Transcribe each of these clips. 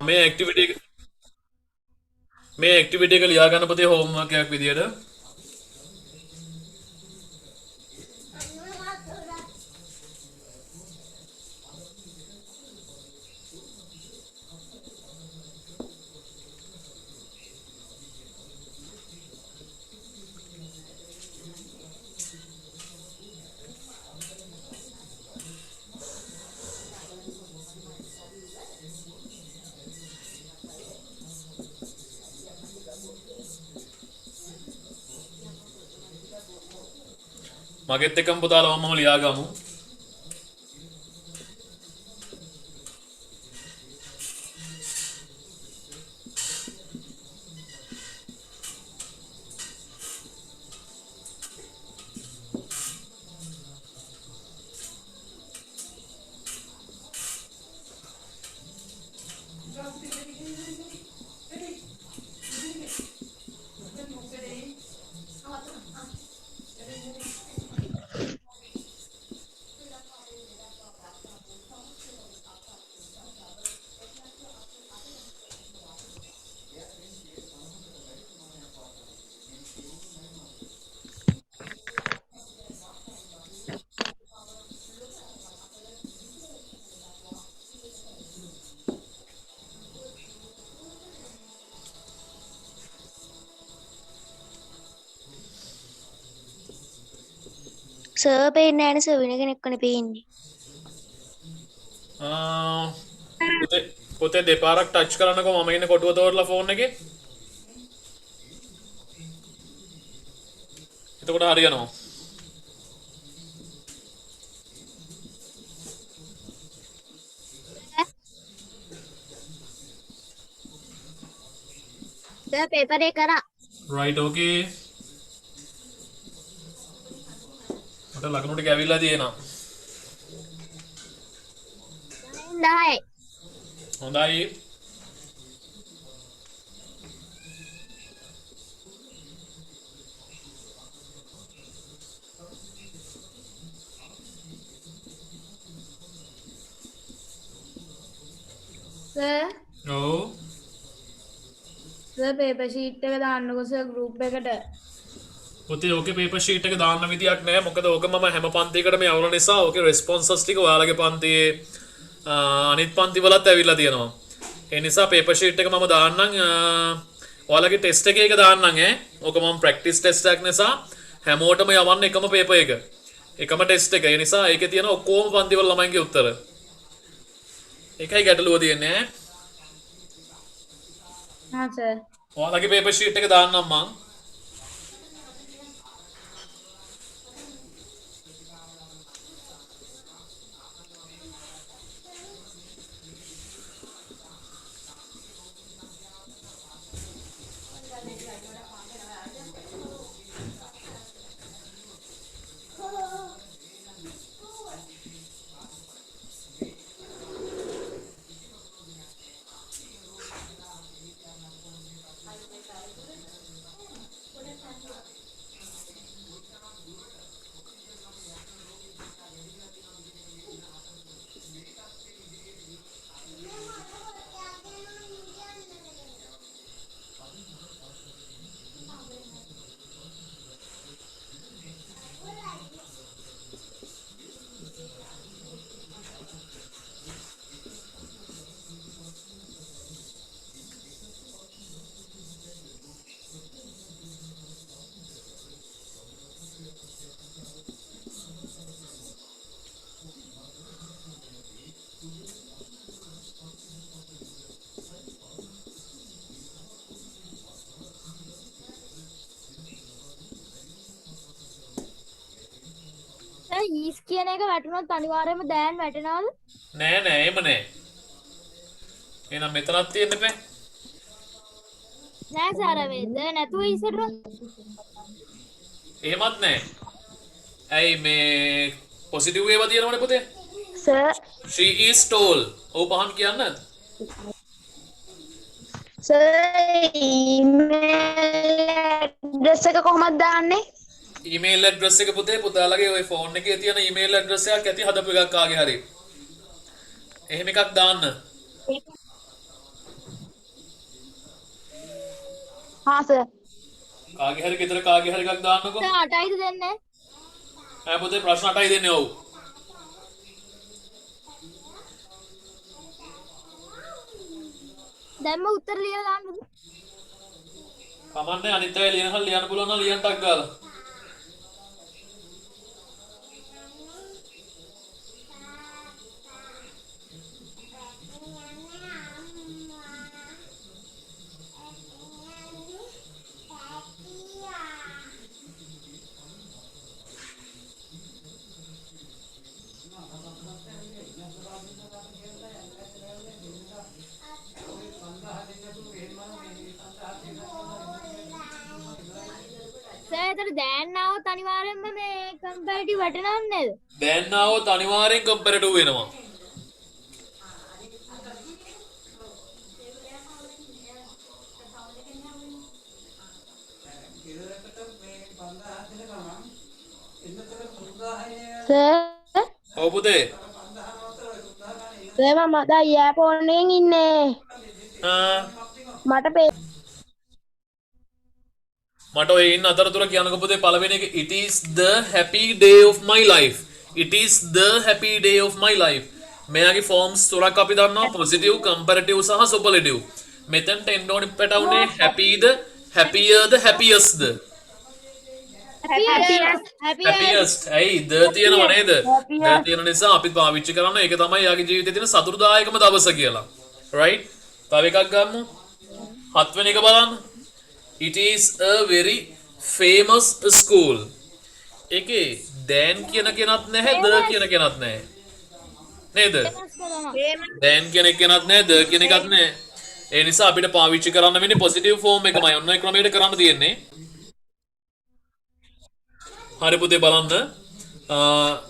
මේ ඇක්ටිවිටි එක ලියා ගන්න පුතේ හෝම්වර්ක් එකක් විදියට. මගෙත් එකම පුතාලා මම ලියා ගමු. සර් පේන්නේ නැහැ නේ සර් වෙන කෙනෙක්වනේ පේන්නේ. පුතේ පුතේ දෙපාරක් ටච් කරන්නකෝ මම ඉන්නේ කොටුව තෝරලා ෆෝන් එකේ. එතකොට හරියනවා. සර් පේපර් එක කරා. රයිට් ඕකේ. මට ලකුණු ටික ඇවිල්ලා තියෙනවා. 10යි. හොඳයි. සර් ඔව්. සර් පේපර් ෂීට් එක දාන්නකෝ සර් ගෲප් එකට. පුතේ ඕකේ පේපර් ෂීට් එක දාන්න විදියක් නැහැ. මොකද ඕක මම හැම පන්තියකටම යවන නිසා ඕකේ රෙස්පොන්සස් ටික ඔයාලගේ පන්තියේ අනිත් පන්ති වලත් ඇවිල්ලා තියෙනවා. ඒ නිසා පේපර් ෂීට් එක මම දාන්නම්. ඔයාලගේ ටෙස්ට් එකේ එක දාන්නම් ඈ. ඕක මම ප්‍රැක්ටිස් ටෙස්ට් එකක් නිසා හැමෝටම යවන්න එකම පේපර් එක. එකම ටෙස්ට් එක. ඒ නිසා ඒකේ තියෙන ඔක්කොම පන්ති වල ළමයින්ගේ උත්තර. ඒකයි ගැටලුව තියෙන්නේ ඈ. හා සර්. ඔයාලගේ පේපර් ෂීට් එක දාන්නම් මං. සර් ඊස් කියන එක වැටුනොත් අනිවාර්යයෙන්ම දෑන් වැටෙනවද? නෑ නෑ එහෙම නෑ. එහෙනම් මෙතනක් තියෙන්න බෑ. නෑ සර් වේද නැතුව ඊසට. එහෙමත් නෑ. ඇයි මේ පොසිටිව් ඒවා තියෙනවනේ පුතේ. Sir she is tall. ඔව් පහන් කියන්න. සර් ඊමේල් ඇඩ්‍රස් එක කොහොමද දාන්නේ? ඊමේල් ඇඩ්‍රස් එක පුතේ පුතාලගේ ওই ෆෝන් එකේ තියෙන ඊමේල් ඇඩ්‍රස් එකක් ඇති හදපු එකක් ආගේ හරි. එහෙම එකක් දාන්න. हाँ सर කාගේ හරි ගෙදර කාගේ හරි එකක් දාන්නකෝ. සර් 8යිද දෙන්නේ? ඈ පුතේ ප්‍රශ්න 8යි දෙන්නේ ඔව්. දැන්ම උත්තර ලියලා දාන්නද? කමන්නේ අනිත් අය ලියනහල් ලියන්න පුළුවන් නම් ලියන්න ටක් ගාලා. සර් එතන දැන් ආවොත් අනිවාර්යෙන්ම මේ කම්පැරිටිව් වැටෙනවද නේද? දැන් ආවොත් අනිවාර්යෙන් කම්පැරටිව් වෙනවා. සර් ඔව් පුතේ. සර් මම දැන් එයාපෝට් එකෙන් ඉන්නේ මට මට ඔය ඉන්න අතරතුර කියන්නකෝ පුතේ පළවෙනි එක it is the happy day of my life. It is the happy day of my life. මෙයාගේ forms තුනක් අපි දන්නවා positive, comparative සහ superlative. මෙතනට එන්න ඕනි පැටවුනේ happy ද, happier ද, happiest ද? happiest. ඇයි ද තියෙනව නේද? ද තියෙන නිසා අපි පාවිච්චි කරනවා ඒක තමයි යාගේ ජීවිතේ තියෙන සතුටුදායකම දවස කියලා. right? තව එකක් ගමු. හත්වෙනි එක බලන්න. It is a very famous school. ඒකේ දැන් කියන කෙනත් නැහැ ද කියන කෙනත් නැහැ. නේද? දැන් කියන කෙනත් නැහැ ද කියන එකත් නැහැ. ඒ නිසා අපිට පාවිච්චි කරන්න වෙන්නේ positive form එකමයි. ඔන්න ඔය ක්‍රමයට කරන්න තියෙන්නේ. හරි පුතේ බලන්න.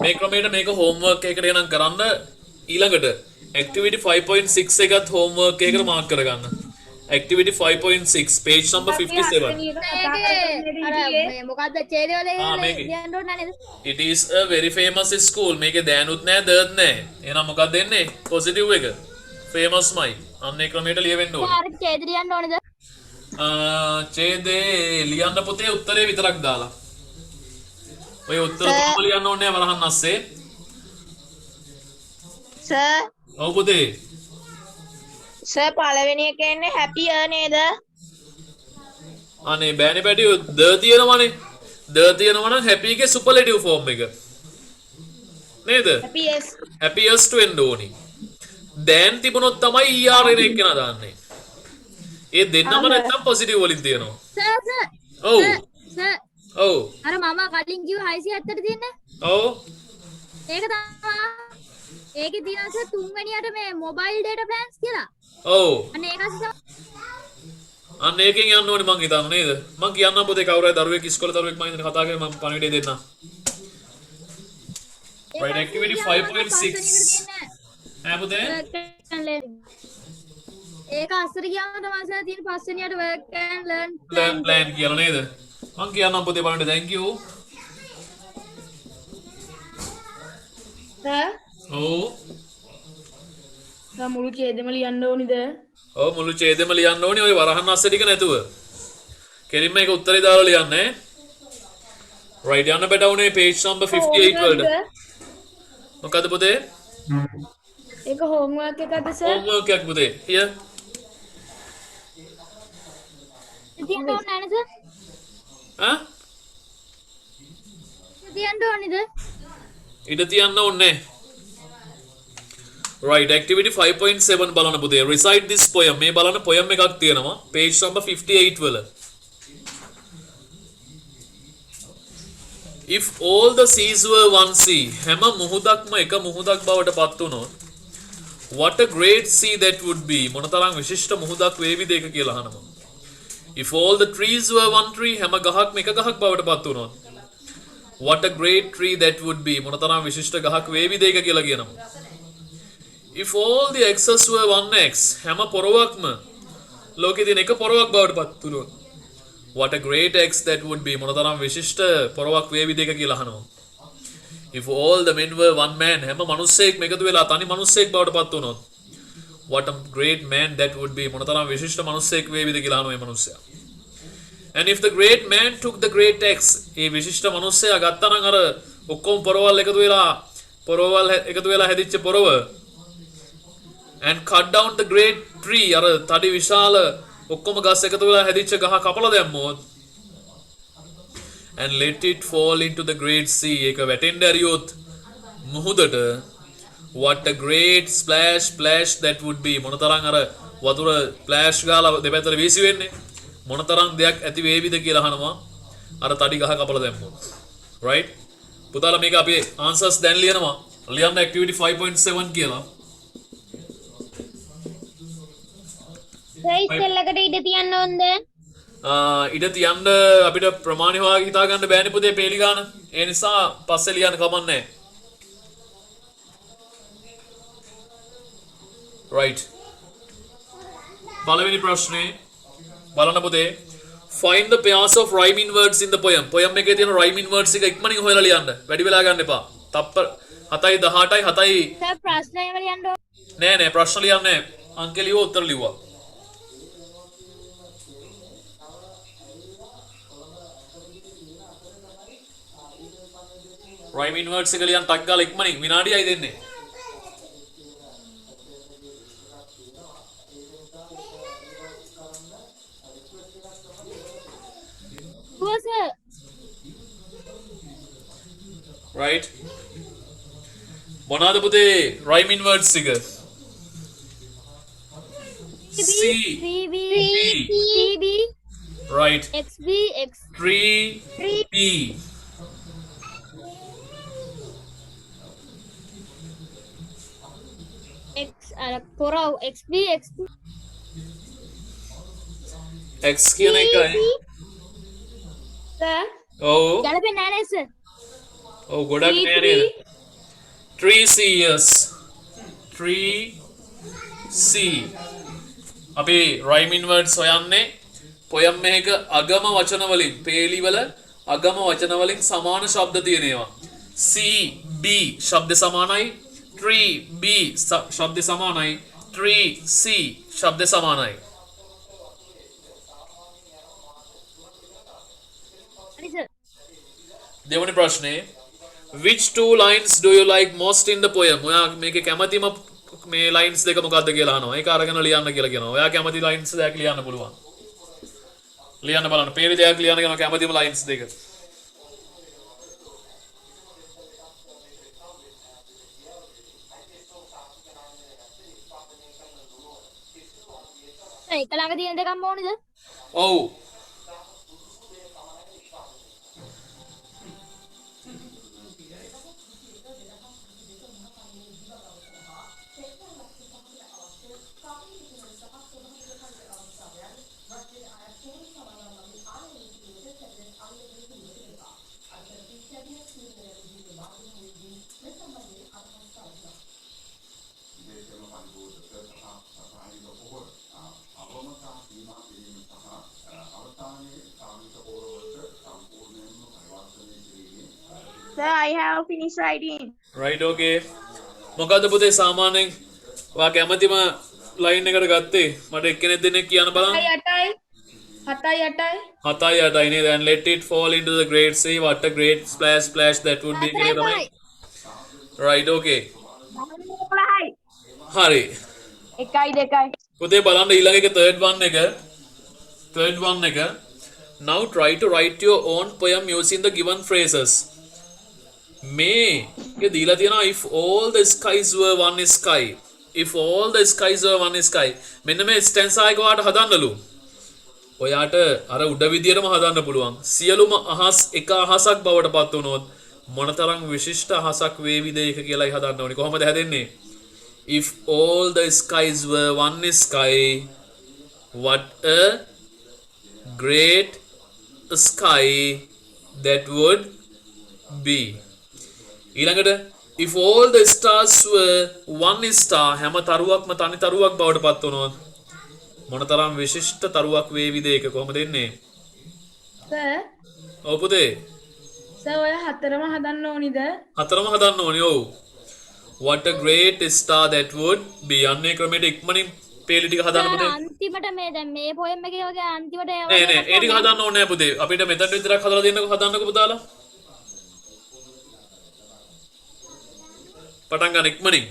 මේ ක්‍රමයට මේක homework එකකට එනම් කරන්න ඊළඟට activity 5.6 එකත් homework එකකට මාක් කරගන්න. activity 5.6 page number 57. අර මොකද්ද ඡේදය වල මේකේ. ලියන්න ඕන නේද? It is a very famous school. මේකේ දෑනුත් නැහැ දත් නැහැ. එහෙනම් මොකක්ද එන්නේ? positive එක. famous මයි. අන්න ඒ ක්‍රමයට ලියවෙන්න ඕනේ. අර ඡේද ලියන්න ඕනේද? ඡේදේ ලියන්න පුතේ උත්තරේ විතරක් දාලා. ඔය උත්තර තුනම ලියන්න ඕනේ වරහන් අස්සේ. සර් ඔව් පුතේ. සර් පළවෙනි එක එන්නේ හැපියර් නේද? අනේ බෑනේ පැටියෝ ද තියෙනවනේ. ද තියෙනවා නම් happy එකේ superlative form එක. නේද? හැපියස් happiest වෙන්න ඕනි. දැන් තිබුණොත් තමයි er එන එක නා දාන්නේ. ඒ දෙන්නම නැත්තම් positive වලින් තියෙනවා. සර් ඔව්. සර් ඔව්. අර මම කලින් කිව්ව 670 තියෙන්නේ. ඔව්. ඒක තමයි. ඒකේ තියෙනවා සර් තුන්වෙනියට මේ මොබයිල් data plans කියලා. ඔව්. අනේ ඒක අස්සේ අන්න ඒකෙන් යන්න ඕනේ මං හිතන්නේ නේද? මං කියන්නම් පුතේ කවුරු හරි දරුවෙක් ඉස්කෝලේ දරුවෙක් මං ඉතින් කතා කරේ මං පණිවිඩය දෙන්නම්. Right activity 5.6. ඈ පුතේ ඒක අස්සට ගියාම තමයි සර් තියෙන පස්වෙනියට work and learn plan කියලා නේද? මං කියන්නම් පුතේ බලන්න thank you. සර් ඔව්. මුළු ඡේදෙම ලියන්න ඕනිද? ඔව් මුළු ඡේදෙම ලියන්න ඕනේ ඔය වරහන් අස්සේ ටික නැතුව. කෙලින්ම ඒක උත්තරේ දාලා ලියන්නේ. right යන්න බඩවුනේ page number 58 වලට. මොකද පුතේ? ඒක homework එකක්ද සර්? homework එකක් පුතේ. here. තියන්න ඕනේ නේද සර්? ආ? තියන්න ඕනේද? ඉඩ තියන්න ඕනේ. right activity 5.7 බලන්න පුතේ recite this poem මේ බලන්න poem එකක් තියෙනවා page number 58 වල if all the seas were one sea හැම මුහුදක්ම එක මුහුදක් බවට පත් වුණොත් what a great sea that would be මොනතරම් විශිෂ්ට මුහුදක් වේවිද ඒක කියලා අහනවා if all the trees were one tree හැම ගහක්ම එක ගහක් බවට පත් වුණොත් what a great tree that would be මොනතරම් විශිෂ්ට ගහක් වේවිද ඒක කියලා කියනවා if all the x's were one x හැම පොරවක්ම ලෝකේ තියෙන එක පොරවක් බවට පත් වුණොත් what a great x that would be මොනතරම් විශිෂ්ට පොරවක් වේවිද එක කියලා අහනවා if all the men were one man හැම මිනිස්සෙක්ම එකතු වෙලා තනි මිනිස්සෙක් බවට පත් වුණොත් what a great man that would be මොනතරම් විශිෂ්ට මිනිස්සෙක් වේවිද කියලා අහනවා මේ මිනිස්සයා And if the great man took the great X, ඒ විශිෂ්ට මිනිස්සයා ගත්තා නම් අර ඔක්කොම පොරවල් එකතු වෙලා හැදිච්ච පොරව, and cut down the great tree, අර තඩි විශාල ඔක්කොම ගස් එකතු වෙලා හැදිච්ච ගහ කපලා දැම්මොත්, and let it fall into the great sea, ඒක වැටෙන්න ඇරියොත් මුහුදට, what a great splash that would be. මොනතරම් අර වතුර ස්ප්ලෑෂ් ගාලා දෙපැත්තට වීසි වෙන්නේ, මොනතරම් දෙයක් ඇති වේවිද කියලා අහනවා අර තඩි ගහ කපලා දැම්මොත්. right පුතාලා මේක අපි answers දැන් ලියනවා. ලියන්න activity 5.7 කියලා. සර් ඉස්සෙල්ලකට ඉඳ තියන්න ඕනද? ඉඩ තියන්න අපිට ප්‍රමාණය හොයාගෙන හිතා ගන්න බෑනේ පුතේ පේලි ගන්න. ඒ නිසා පස්සේ ලියන්න කමන්නේ. right පළවෙනි ප්‍රශ්නේ බලන්න පුතේ. find the pairs of rhyming words in the poem. poem එකේ තියෙන rhyming words එක ඉක්මනින් හොයලා ලියන්න. වැඩි වෙලා ගන්න එපා. තප්පර 7යි 18යි 7යි සර් ප්‍රශ්නයම ලියන්න ඕන. නෑ ප්‍රශ්න ලියන්නේ අංක ලියුවා උත්තර ලියුවා. rhyming words එක ලියන්න ටක් ගාලා ඉක්මනින් විනාඩියයි දෙන්නේ. සර් right මොනවාද පුතේ rhyming words එක? C 3B B 3B right XB X 3 B X අර පොරව XB XB X කියන එකයි. සර් ඔව් ගැලපෙන්නේ නැහැ නේද සර්? ඔව් ගොඩක් නෑ නේද? 3C yes 3C අපි rhyming words හොයන්නේ poem එකක අගම වචන වලින්, පේලි වල අගම වචන වලින් සමාන ශබ්ද තියෙන ඒවා. C B ශබ්ද සමානයි, 3B ශබ්ද සමානයි, 3C ශබ්ද සමානයි. හරි සර්. දෙවනි ප්‍රශ්නේ, which two lines do you like most in the poem? ඔයා මේකේ කැමතිම මේ lines දෙක මොකක්ද කියලා අහනවා. ඒක අරගෙන ලියන්න කියලා කියනවා. ඔයා කැමති lines දෙකක් ලියන්න පුළුවන්. ලියන්න බලන්න. පේලි දෙකක් ලියන්න කියනවා කැමතිම lines දෙක. ඒක ළඟ තියෙන දෙකම ඕනේද? ඔව්. Sir, I have finished writing. right okay. මොකද්ද පුතේ සාමාන්‍යයෙන් ඔයා කැමතිම line එකට ගත්තේ? මට එක්කෙනෙක් දෙන්නෙක් කියන්න බලන්න. 7යි 7යි නේද? and let it fall into the great sea, what a great splash that would be කියලා තමයි. right okay. 11යි. හරි. 1යි 2යි. පුතේ බලන්න ඊළඟ එක third one එක. now try to write your own poem using the given phrases. මේ එක දීලා තියෙනවා if all the skies were one sky. if all the skies were one sky. මෙන්න මේ stanza එක ඔයාලට හදන්නලු. ඔයාට අර උඩ විදියටම හදන්න පුළුවන්. සියලුම අහස් එක අහසක් බවට පත් වුණොත් මොනතරම් විශිෂ්ට අහසක් වේවිද ඒක කියලායි හදන්න ඕනේ. කොහොමද හැදෙන්නේ? if all the skies were one sky, what a great sky that would be. ඊළඟට if all the stars were one star, හැම තරුවක්ම තනි තරුවක් බවට පත් වුණොත් මොනතරම් විශිෂ්ට තරුවක් වේවිද ඒක කොහොමද එන්නේ? Sir, ඔව් පුතේ. sir ඔය හතරම හදන්න ඕනිද? හතරම හදන්න ඕනේ. ඔව්. what a great star that would be. අන්නේ ක්‍රමයට ඉක්මනින් පේලි ටික හදාන්න පුතේ. අන්තිමට මේ දැන් මේ පොයම් එකේ වගේ අන්තිමට නෑ නෑ ඒ ටික හදන්න ඕනේ නෑ පුතේ. අපිට මෙතන විතරක් හදලා දෙන්නකෝ හදන්නකෝ පුතාලා. පටන් ගන්න ඉක්මනින්.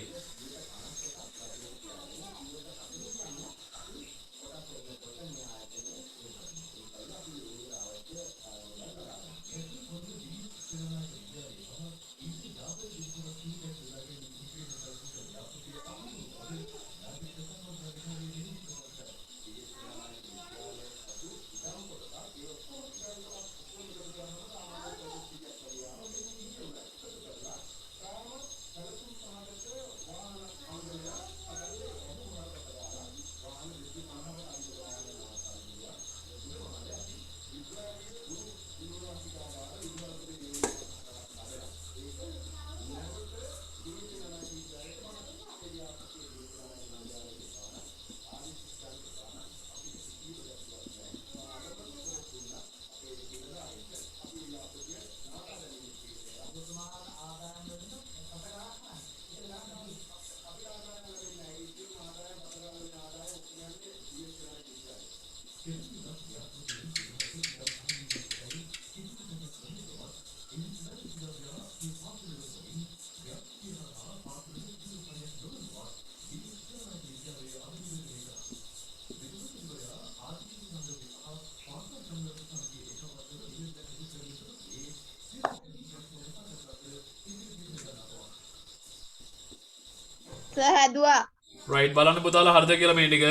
සර් හැදුවා. රයිට් බලන්න පුතාලා හරිද කියලා මේ ටික.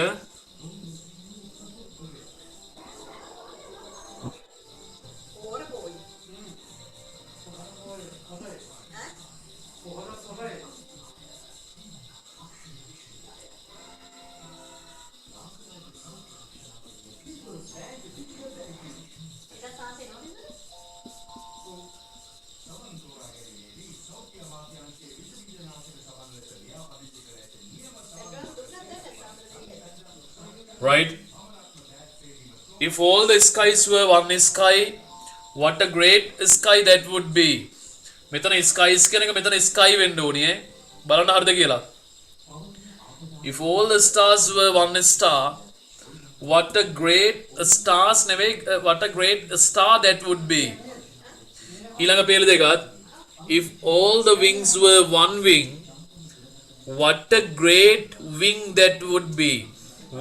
Right? If all the skies were one sky, what a great sky that would be. මෙතන skies කියන එක මෙතන sky වෙන්න ඕනේ ඈ. බලන්න හරිද කියලා. If all the stars were one star, what a great stars නෙවෙයි what a great star that would be. ඊළඟ පේල දෙකත් if all the wings were one wing, what a great wing that would be.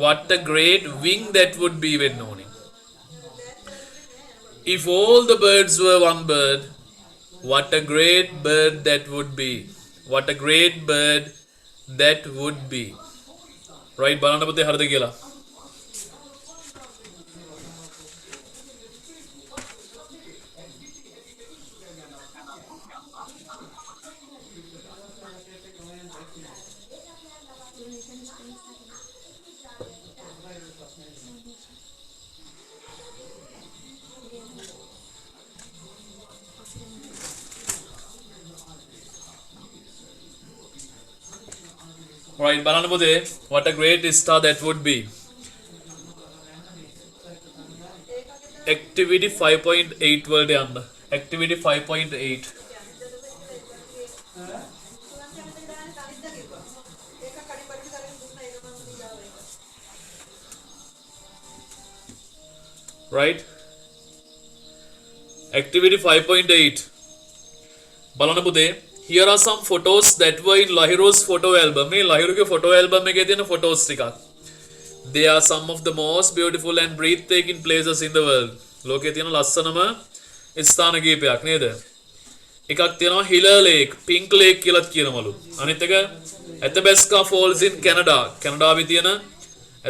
What a great wing that would be වෙන්න ඕනේ. If all the birds were one bird, what a great bird that would be. What a great bird that would be. Right බලන්න පුතේ හරිද කියලා. Right, බලන්න පුතේ what a great star that would be. Activity 5.8 වලට යන්න. Activity 5.8. Right? Activity 5.8. බලන්න පුතේ here are some photos that were in Lahiru's photo album. මේ ලහිරුගේ photo album එකේ තියෙන photos ටිකක්. They are some of the most beautiful and breathtaking places in the world. ලෝකයේ තියෙන ලස්සනම ස්ථාන කීපයක් නේද? එකක් තියෙනවා Hiller Lake, Pink Lake කියලාත් කියනවලු. අනිත් එක Athabasca Falls in Canada. කැනඩාවේ තියෙන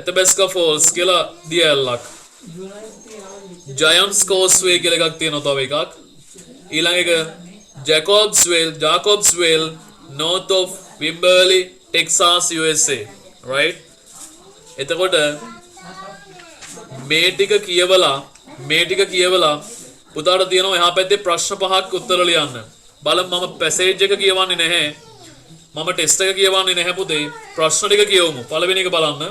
Athabasca Falls කියලා දිය ඇල්ලක්. Giant's Causeway කියලා එකක් තියෙනවා තව එකක්. ඊළඟ එක Jacobsville, north of Wimberley, Texas, USA. Right? එතකොට මේ ටික කියවලා පුතාට තියෙනවා එහා පැත්තේ ප්‍රශ්න පහක් උත්තර ලියන්න. බලමු මම පැසේජ් එක කියවන්නේ නැහැ. මම ටෙස්ට් එක කියවන්නේ නැහැ පුතේ. ප්‍රශ්න ටික කියවමු. පළවෙනි එක බලන්න.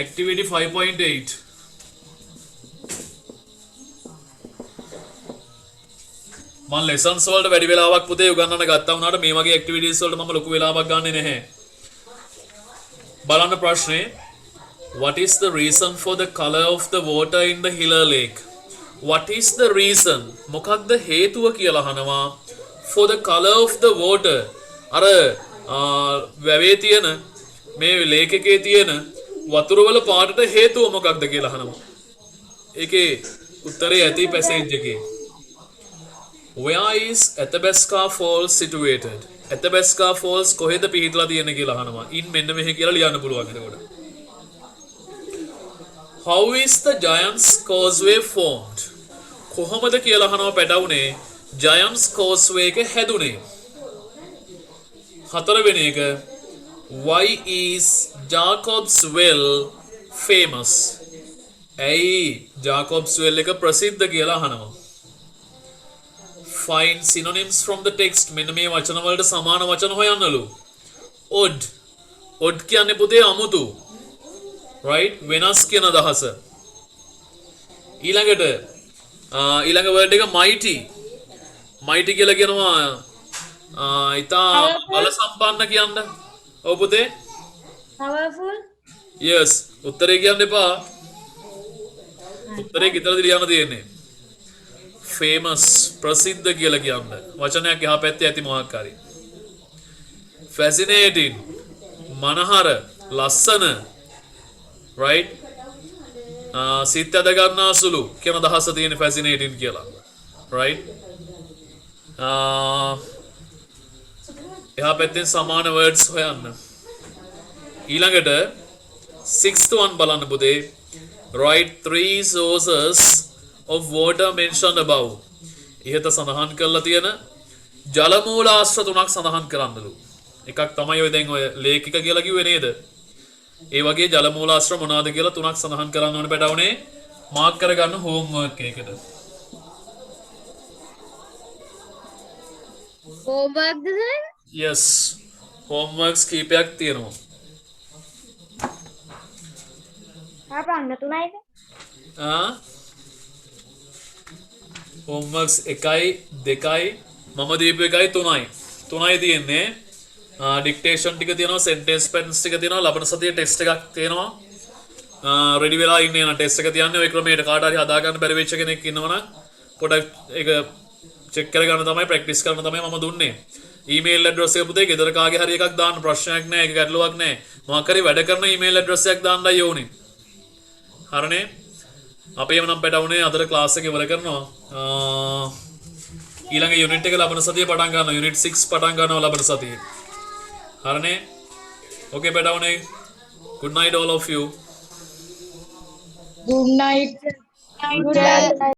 Activity 5.8. මම lessons වලට වැඩි වෙලාවක් පුතේ උගන්වන්න ගත්තා වුණාට මේ වගේ activities වලට මම ලොකු වෙලාවක් ගන්නෙ නැහැ. බලන්න ප්‍රශ්නේ. What is the reason for the color of the water in the Hiller lake? What is the reason? මොකක්ද හේතුව කියලා අහනවා. For the color of the water. අර වැවේ තියෙන මේ ලේක් එකේ තියෙන වතුර වල පාටට හේතුව මොකක්ද කියලා අහනවා. ඒකේ උත්තරේ ඇති පැසේජ් එකේ. Where is Athabasca Falls situated? Athabasca Falls කොහෙද පිහිටලා තියෙන්නේ කියලා අහනවා. ඉන් මෙන්න මෙහෙ කියලා ලියන්න පුළුවන් එතකොට. How is the Giant's Causeway formed? කොහොමද කියලා අහනවා පැටවුනේ Giant's Causeway එක හැදුනේ. හතරවෙනි එක Why is Jacob's Well famous? ඇයි Jacob's Well එක ප්‍රසිද්ධ කියලා අහනවා. Find synonyms from the text. මෙන්න මේ වචන වලට සමාන වචන හොයන්නලු. Odd. Odd කියන්නේ පුතේ අමුතු. Right? වෙනස් කියන අදහස. ඊළඟට ඊළඟ වර්ඩ් එක mighty. Mighty කියලා කියනවා ඊතා බල සම්පන්න කියන්න. ඔව් පුතේ. powerful Yes. උත්තරේ කියන්න එපා. උත්තරේ විතරද ලියන්න තියෙන්නේ. famous ප්‍රසිද්ධ කියලා කියන්න. වචනයක් එහා පැත්තේ ඇති මොකක් හරි. fascinating මනහර ලස්සන. right? සිත් ඇද ගන්නා සුළු කියන අදහස තියෙන fascinating කියලා. right? එහා පැත්තෙන් සමාන words හොයන්න. ඊළඟට 6th one බලන්න පුතේ. write 3 sources of water mentioned above. ඉහත සඳහන් කරලා තියෙන ජල මූලාශ්‍ර තුනක් සඳහන් කරන්නලු. එකක් තමයි ඔය දැන් ඔය ලේක් එක කියලා කිව්වේ නේද? ඒ වගේ ජල මූලාශ්‍ර මොනවාද කියලා තුනක් සඳහන් කරන්න ඕනේ පැටවුනේ. මාක් කරගන්න homework එකකට. homework දෙන්නේ yes. homeworks කීපයක් තියෙනවා. අපන්න තුනයිද homeworks 1යි 2යි මම දීපු 1යි 3යි 3යි තියෙන්නේ. dictation ටික තියෙනවා, sentence patterns ටික තියෙනවා, ලබන සතියේ test එකක් තියෙනවා. ready වෙලා ඉන්නේ යන test එක තියන්නේ. ওই ක්‍රමයට කාට හරි හදා ගන්න බැරි වෙච්ච කෙනෙක් ඉන්නවනම් පොඩක් ඒක check කරගන්න තමයි practice කරන්න තමයි මම දුන්නේ. email address එක පුතේ ගෙදර කාගේ හරි එකක් දාන්න, ප්‍රශ්නයක් නැහැ, ඒක ගැටලුවක් නැහැ. මොකක් හරි වැඩ කරන email address එකක් දාන්නයි ඕනේ. හරිනේ? අපි එමනම් පැටවුනේ අදට ක්ලාස් එක ඉවර කරනවා. ඊළඟ යුනිට් එක ලබන සතියේ පටන් ගන්නවා. යුනිට් 6 පටන් ගන්නවා ලබන සතියේ. හරිනේ? ඕකේ පැටවුනේ. good night all of you. good night.